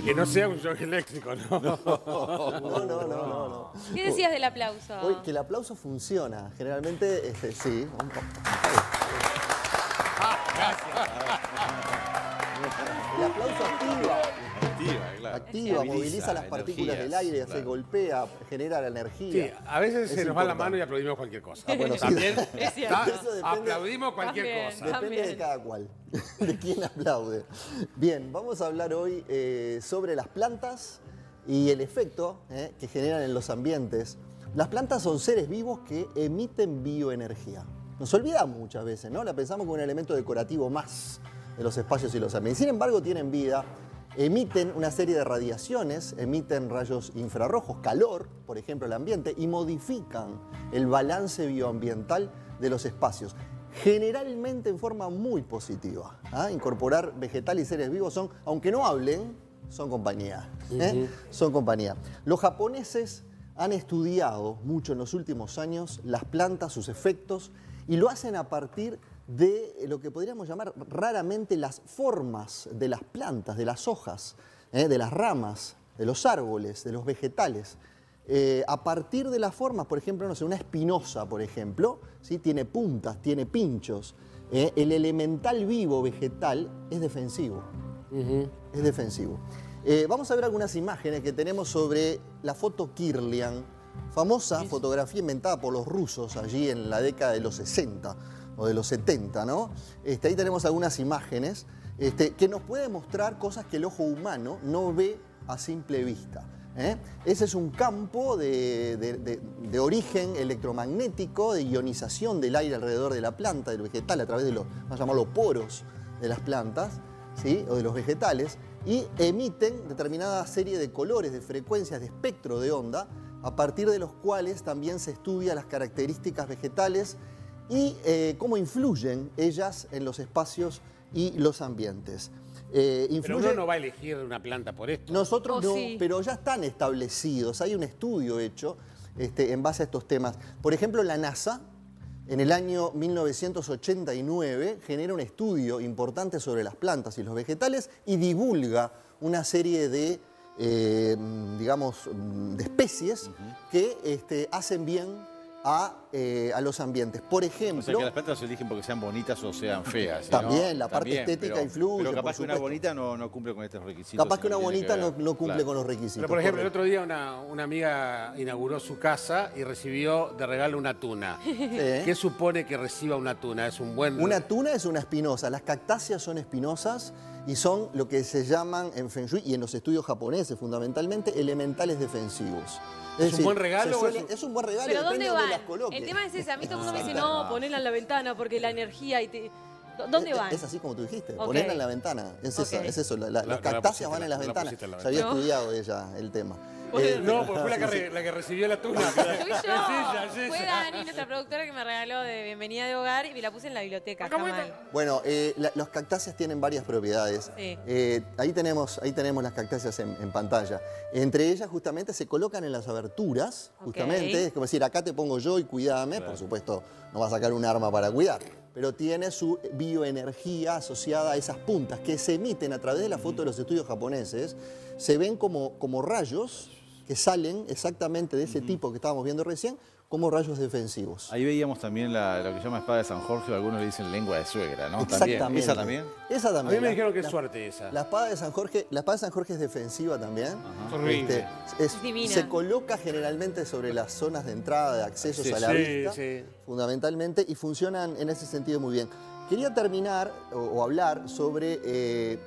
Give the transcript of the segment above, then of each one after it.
Que no sea un shock eléctrico, ¿no? No. ¿Qué decías del aplauso? Que el aplauso funciona. Generalmente, sí. El aplauso activa, moviliza las partículas del aire, se golpea, genera la energía. Sí, a veces se nos va la mano y aplaudimos cualquier cosa. Bueno, sí. También Es cierto. aplaudimos cualquier cosa. Depende de cada cual, de quién aplaude. Bien, vamos a hablar hoy sobre las plantas y el efecto que generan en los ambientes. Las plantas son seres vivos que emiten bioenergía. Nos olvidamos muchas veces, ¿no? La pensamos como un elemento decorativo más de los espacios y los ambientes. Sin embargo, tienen vida, emiten una serie de radiaciones, emiten rayos infrarrojos, calor, por ejemplo, al ambiente, y modifican el balance bioambiental de los espacios. Generalmente en forma muy positiva. Incorporar vegetales y seres vivos son, aunque no hablen, son compañía. Son compañía. Los japoneses han estudiado mucho en los últimos años las plantas, sus efectos, y lo hacen a partir de lo que podríamos llamar raramente las formas de las plantas, de las hojas, de las ramas, de los árboles, de los vegetales. A partir de las formas, por ejemplo, no sé, una espinosa, por ejemplo, ¿sí? Tiene puntas, tiene pinchos. El elemental vivo vegetal es defensivo. Es defensivo. Vamos a ver algunas imágenes que tenemos sobre la foto Kirlian, famosa fotografía inventada por los rusos allí en la década de los 60 o de los 70, ¿no? Ahí tenemos algunas imágenes que nos pueden mostrar cosas que el ojo humano no ve a simple vista. Ese es un campo de origen electromagnético, de ionización del aire alrededor de la planta, del vegetal, a través de los, vamos a llamarlo, poros de las plantas, ¿sí? O de los vegetales, y emiten determinada serie de colores, de frecuencias, de espectro de onda, a partir de los cuales también se estudia las características vegetales y cómo influyen ellas en los espacios y los ambientes. Pero uno no va a elegir una planta por esto. Nosotros no, sí. pero ya están establecidos. Hay un estudio hecho en base a estos temas. Por ejemplo, la NASA, en el año 1989, genera un estudio importante sobre las plantas y los vegetales y divulga una serie de, digamos, de especies que hacen bien a los ambientes. Por ejemplo... O sea que las plantas se eligen porque sean bonitas o sean feas. ¿sí? También, ¿no? la parte estética influye, Pero capaz por que una supuesto. bonita no cumple con estos requisitos. Capaz que una tiene bonita ver. no cumple Claro. con los requisitos. Pero, por ejemplo, el correcto. otro día una amiga inauguró su casa y recibió de regalo una tuna. ¿Qué supone que reciba una tuna? ¿Es un buen...? Una tuna es una espinosa. Las cactáceas son espinosas y son lo que se llaman en Feng Shui y en los estudios japoneses fundamentalmente elementales defensivos. ¿Es un buen regalo? Es un buen regalo, ¿Pero depende dónde de dónde van? las coloques. El tema es ese. A mí todo el mundo me dice, no, ponela en la ventana porque la energía y ¿Dónde van? Es así como tú dijiste, Ok. ponerla en la ventana. Es eso, las cactáceas van en las ventanas. Ya había estudiado ella el tema. No, porque fue la que recibió la tuna. Fui yo. Es ella. Fue Dani, nuestra productora, que me regaló de bienvenida de hogar y me la puse en la biblioteca. Está mal. Bueno, los cactáceas tienen varias propiedades. Sí. Ahí tenemos las cactáceas en pantalla. Entre ellas, justamente, se colocan en las aberturas, justamente. Es como decir, acá te pongo yo y cuídame. Claro. Por supuesto, no va a sacar un arma para cuidar. Pero tiene su bioenergía asociada a esas puntas que se emiten a través de la foto de los estudios japoneses. Se ven como rayos que salen exactamente de ese tipo que estábamos viendo recién, como rayos defensivos. Ahí veíamos también lo que se llama espada de San Jorge, o algunos le dicen lengua de suegra, ¿no? Exactamente. ¿También? ¿Esa también? Esa también. A mí me dijeron que es suerte esa. La espada de San Jorge es defensiva también. Es horrible. Es divina. Se coloca generalmente sobre las zonas de entrada, de accesos a la vista, fundamentalmente, y funcionan en ese sentido muy bien. Quería terminar o hablar sobre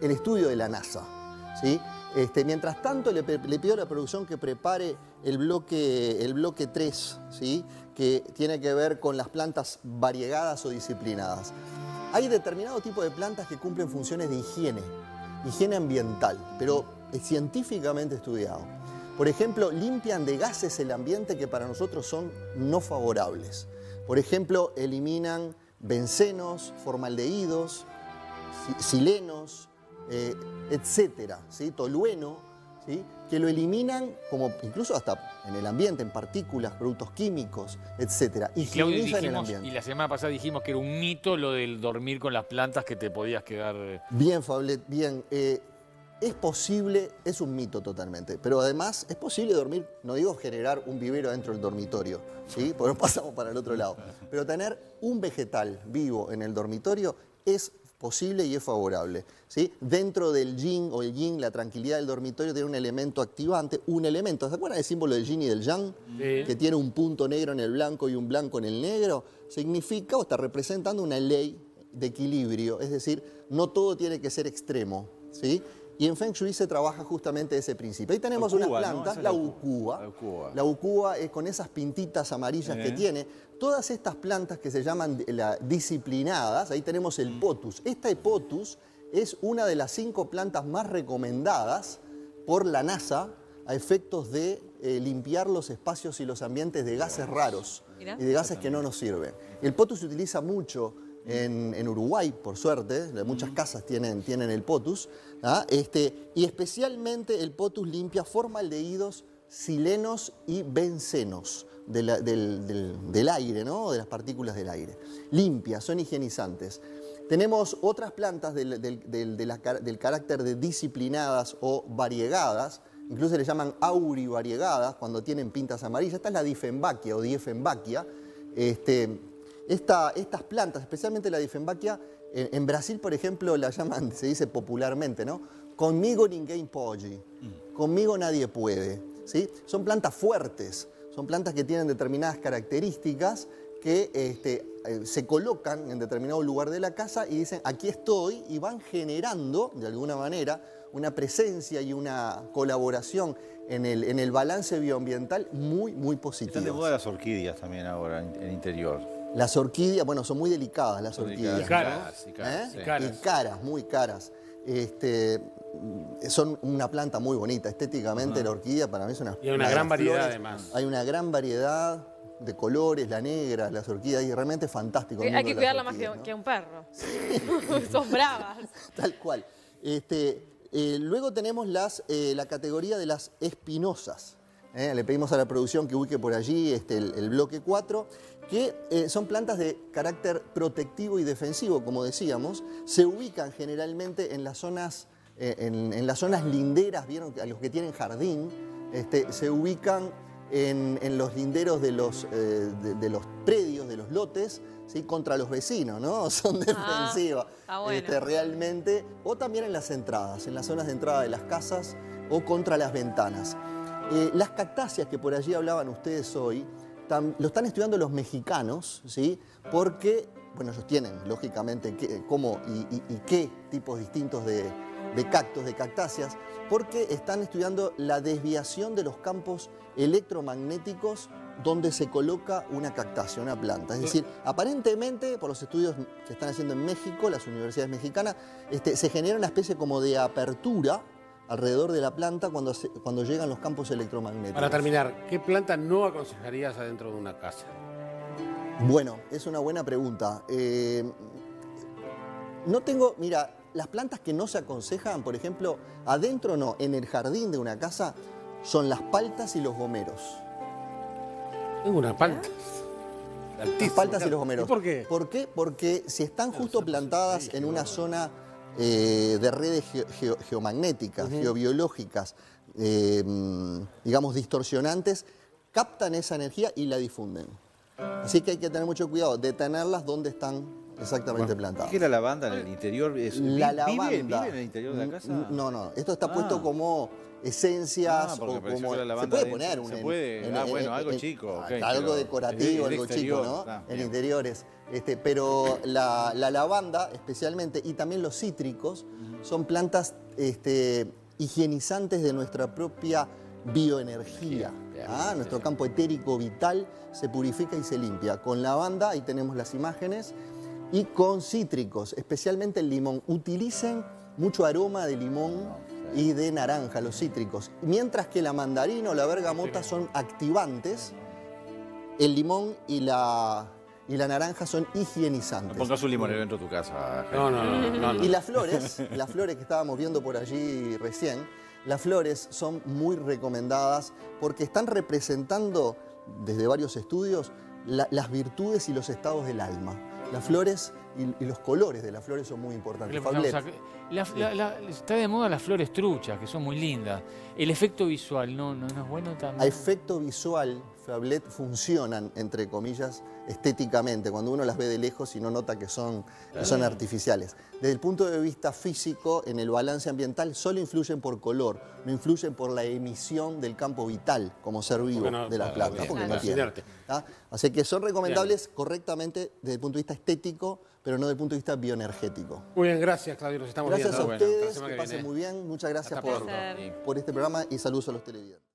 el estudio de la NASA, ¿sí? Mientras tanto, le pido a la producción que prepare el bloque 3, ¿sí? Que tiene que ver con las plantas variegadas o disciplinadas. Hay determinado tipo de plantas que cumplen funciones de higiene ambiental, pero es científicamente estudiado. Por ejemplo, limpian de gases el ambiente que para nosotros son no favorables. Por ejemplo, eliminan bencenos, formaldehídos, silenos, etcétera, ¿sí? Tolueno, ¿sí? Que lo eliminan, como incluso hasta en el ambiente, en partículas, productos químicos, etc. Higienizan el ambiente. Y la semana pasada dijimos que era un mito lo del dormir con las plantas, que te podías quedar... Bien, Fablet, bien. Es posible, es un mito totalmente, pero además es posible dormir, no digo generar un vivero dentro del dormitorio, ¿sí? Porque no pasamos para el otro lado, pero tener un vegetal vivo en el dormitorio es posible y es favorable, ¿sí? Dentro del yin o el yin, la tranquilidad del dormitorio tiene un elemento activante, un elemento, ¿se acuerdan del símbolo del yin y del yang? Sí. Que tiene un punto negro en el blanco y un blanco en el negro, significa o está representando una ley de equilibrio, es decir, no todo tiene que ser extremo, ¿sí? Y en Feng Shui se trabaja justamente ese principio. Ahí tenemos unas plantas, ¿no? La ucúa. La ucúa es con esas pintitas amarillas que tiene. Todas estas plantas que se llaman disciplinadas, ahí tenemos el potus. Esta potus es una de las 5 plantas más recomendadas por la NASA a efectos de limpiar los espacios y los ambientes de gases raros y de gases que no nos sirven. El potus se utiliza mucho en Uruguay, por suerte, muchas casas tienen el potus, ¿ah? Y especialmente el potus limpia formaldehídos, silenos y bencenos del aire, ¿no? De las partículas del aire. Limpias, son higienizantes. Tenemos otras plantas del carácter de disciplinadas o variegadas, incluso le llaman aurivariegadas cuando tienen pintas amarillas. Esta es la Dieffenbachia o Dieffenbachia. Estas plantas, especialmente la Dieffenbachia, en Brasil, por ejemplo, la llaman, se dice popularmente, ¿no? Conmigo ninguém pode, conmigo nadie puede, ¿sí? Son plantas fuertes, son plantas que tienen determinadas características que se colocan en determinado lugar de la casa y dicen, aquí estoy, y van generando, de alguna manera, una presencia y una colaboración en el balance bioambiental muy, muy positiva. Están de moda las orquídeas también ahora en interior. Las orquídeas, bueno, son muy delicadas las orquídeas. Y caras. Y caras, muy caras. Son una planta muy bonita. Estéticamente la orquídea para mí es una... Y hay una gran variedad además. Hay una gran variedad de colores, la negra, las orquídeas, y realmente es fantástico. Hay que cuidarla más que a un perro. Son bravas. Tal cual. Luego tenemos la categoría de las espinosas. Le pedimos a la producción que ubique por allí el bloque 4, que son plantas de carácter protectivo y defensivo, como decíamos. Se ubican generalmente en las zonas, en las zonas linderas, ¿vieron? A los que tienen jardín, se ubican en los linderos de los predios, de los lotes, ¿sí? Contra los vecinos, ¿no? Son defensivas, bueno. Realmente. O también en las entradas, en las zonas de entrada de las casas o contra las ventanas. Las cactáceas que por allí hablaban ustedes hoy, lo están estudiando los mexicanos, ¿sí? Porque, bueno, ellos tienen, lógicamente, cómo y qué tipos distintos de cactus, de cactáceas, porque están estudiando la desviación de los campos electromagnéticos donde se coloca una cactácea, una planta. Es decir, aparentemente, por los estudios que están haciendo en México, las universidades mexicanas, se genera una especie como de apertura alrededor de la planta cuando llegan los campos electromagnéticos. Para terminar, ¿qué planta no aconsejarías adentro de una casa? Bueno, es una buena pregunta. No tengo, mira, las plantas que no se aconsejan, por ejemplo, adentro no, en el jardín de una casa, son las paltas y los gomeros. Tengo una palta. Las paltas y los gomeros. ¿Y por qué? ¿Por qué? Porque si están justo plantadas en una zona de redes geomagnéticas, geobiológicas, digamos distorsionantes, captan esa energía y la difunden. Así que hay que tener mucho cuidado de tenerlas donde están exactamente plantadas. ¿Qué es la lavanda en el interior? La lavanda. ¿Vive en el interior de la casa? No. Esto está puesto como esencias o como... Se puede poner un... Se puede, bueno, algo chico. Okay, algo decorativo, algo chico, ¿no? En interiores. Pero la lavanda, especialmente, y también los cítricos, son plantas higienizantes de nuestra propia bioenergía. Nuestro campo etérico vital se purifica y se limpia. Con lavanda, ahí tenemos las imágenes, y con cítricos, especialmente el limón. Utilicen mucho aroma de limón y de naranja, los cítricos. Mientras que la mandarina o la bergamota son activantes, el limón y la naranja son higienizantes. No pongas un limonero dentro de tu casa. No. Y las flores que estábamos viendo por allí recién, Las flores son muy recomendadas porque están representando, desde varios estudios, las virtudes y los estados del alma. Las flores y los colores de las flores son muy importantes. Está de moda las flores truchas, que son muy lindas. El efecto visual, ¿no es bueno también? A efecto visual, Fablet, funcionan, entre comillas, estéticamente, cuando uno las ve de lejos y no nota que son artificiales. Desde el punto de vista físico, en el balance ambiental, solo influyen por color, no influyen por la emisión del campo vital como ser vivo de las plantas, porque no tienen. Así que son recomendables correctamente desde el punto de vista estético, pero no desde el punto de vista bioenergético. Muy bien, gracias, Claudio, nos estamos viendo. Gracias a ustedes, que pasen muy bien, muchas gracias por este programa y saludos a los televidentes.